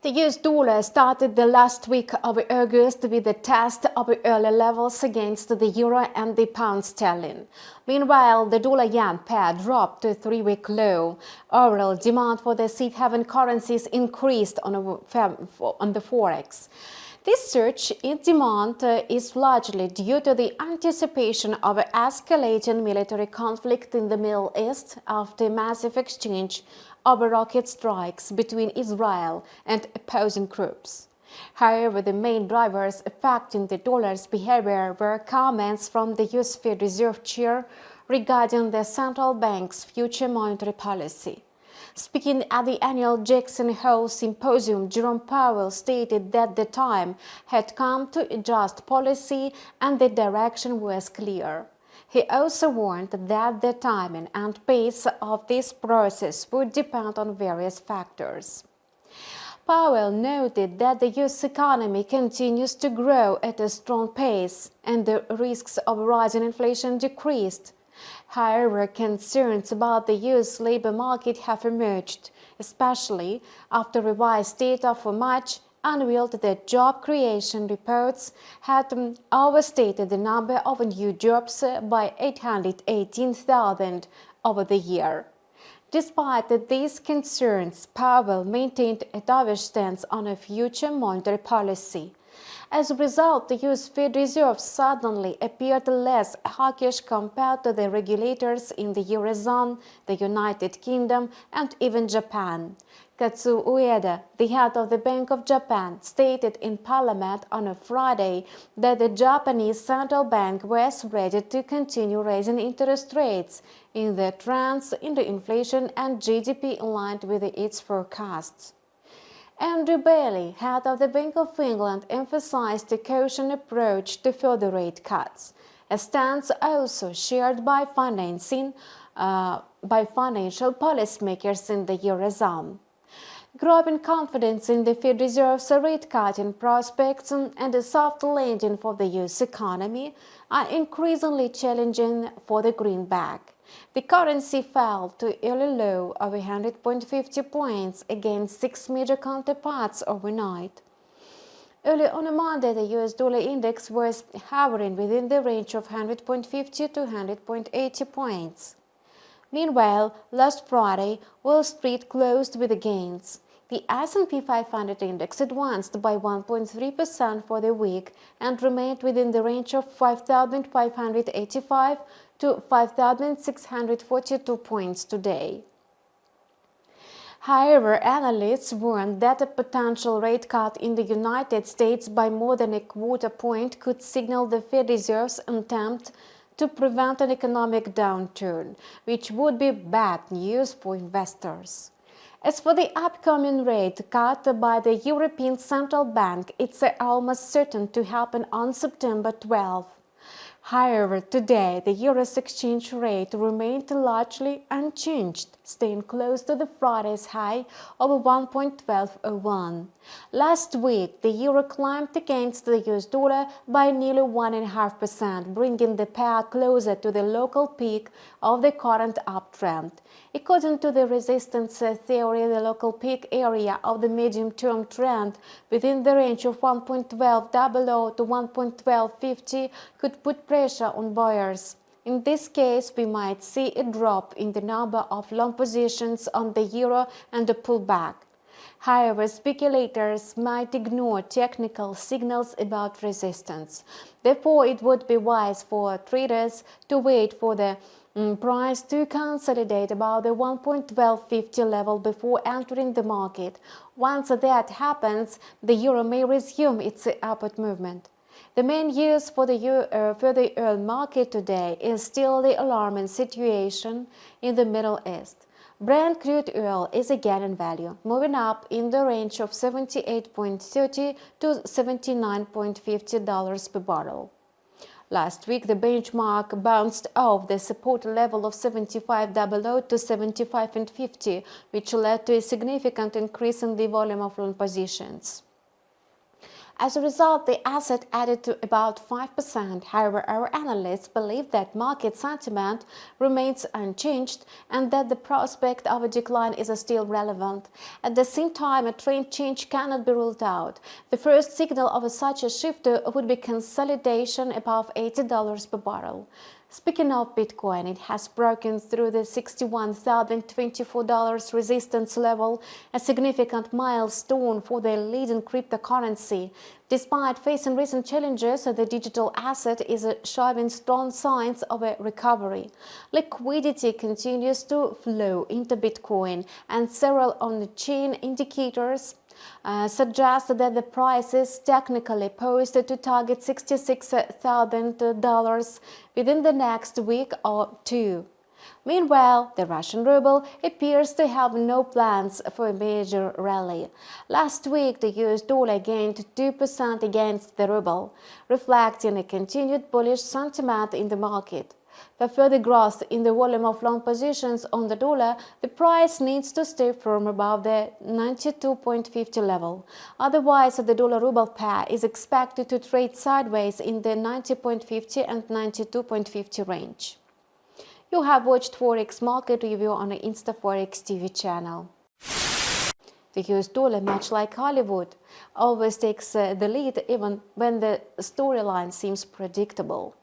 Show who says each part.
Speaker 1: The US dollar started the last week of August with a test of early levels against the euro and the pound sterling. Meanwhile, the dollar-yen pair dropped to a three-week low. Overall demand for the safe haven currencies increased on the Forex. This surge in demand is largely due to the anticipation of an escalating military conflict in the Middle East after a massive exchange of rocket strikes between Israel and opposing groups. However, the main drivers affecting the dollar's behavior were comments from the US Fed Reserve Chair regarding the central bank's future monetary policy. Speaking at the annual Jackson Hole Symposium, Jerome Powell stated that the time had come to adjust policy and the direction was clear. He also warned that the timing and pace of this process would depend on various factors. Powell noted that the U.S. economy continues to grow at a strong pace and the risks of rising inflation decreased. However, concerns about the U.S. labor market have emerged, especially after revised data for March unveiled that job creation reports had overstated the number of new jobs by 818,000 over the year. Despite these concerns, Powell maintained a dovish stance on a future monetary policy. As a result, the US Fed Reserve suddenly appeared less hawkish compared to the regulators in the Eurozone, the United Kingdom, and even Japan. KAZOO UEDA, the head of the Bank of Japan, stated in Parliament on a Friday that the Japanese central bank was ready to continue raising interest rates in the trends in the inflation and GDP aligned with its forecasts. Andrew Bailey, head of the Bank of England, emphasized a caution approach to further rate cuts, a stance also shared by financial policymakers in the Eurozone. Growing confidence in the Fed Reserve's rate-cutting prospects and a soft landing for the U.S. economy are increasingly challenging for the greenback. The currency fell to an early low of 100.50 points against six major counterparts overnight. Early on a Monday, the US dollar index was hovering within the range of 100.50 to 100.80 points. Meanwhile, last Friday, Wall Street closed with gains. The S&P 500 index advanced by 1.3% for the week and remained within the range of 5,585 to 5,642 points today. However, analysts warned that a potential rate cut in the United States by more than a quarter point could signal the Fed Reserve's attempt to prevent an economic downturn, which would be bad news for investors. As for the upcoming rate cut by the European Central Bank, it's almost certain to happen on September 12. However, today, the euro's exchange rate remained largely unchanged, staying close to the Friday's high of 1.1201. Last week, the euro climbed against the US dollar by nearly 1.5%, bringing the pair closer to the local peak of the current uptrend. According to the resistance theory, the local peak area of the medium-term trend within the range of 1.1200 to 1.1250 could put pressure on buyers. In this case, we might see a drop in the number of long positions on the euro and a pullback. However, speculators might ignore technical signals about resistance. Therefore, it would be wise for traders to wait for the price to consolidate about the 1.1250 level before entering the market. Once that happens, the euro may resume its upward movement. The main news for the oil market today is still the alarming situation in the Middle East. Brent crude oil is again in value, moving up in the range of $78.30 to $79.50 per barrel. Last week, the benchmark bounced off the support level of $75.00 to $75.50, which led to a significant increase in the volume of long positions. As a result, the asset added to about 5%. However, our analysts believe that market sentiment remains unchanged and that the prospect of a decline is still relevant. At the same time, a trend change cannot be ruled out. The first signal of such a shift would be consolidation above $80 per barrel. Speaking of Bitcoin, it has broken through the $61,024 resistance level, a significant milestone for the leading cryptocurrency. Despite facing recent challenges, the digital asset is showing strong signs of a recovery. Liquidity continues to flow into Bitcoin, and several on-chain indicators suggest that the price is technically poised to target $66,000 within the next week or two. Meanwhile, the Russian ruble appears to have no plans for a major rally. Last week, the US dollar gained 2% against the ruble, reflecting a continued bullish sentiment in the market. For further growth in the volume of long positions on the dollar, the price needs to stay firm above the 92.50 level. Otherwise, the dollar-ruble pair is expected to trade sideways in the 90.50 and 92.50 range. You have watched Forex Market Review on the InstaForex TV channel. The US dollar, much like Hollywood, always takes the lead even when the storyline seems predictable.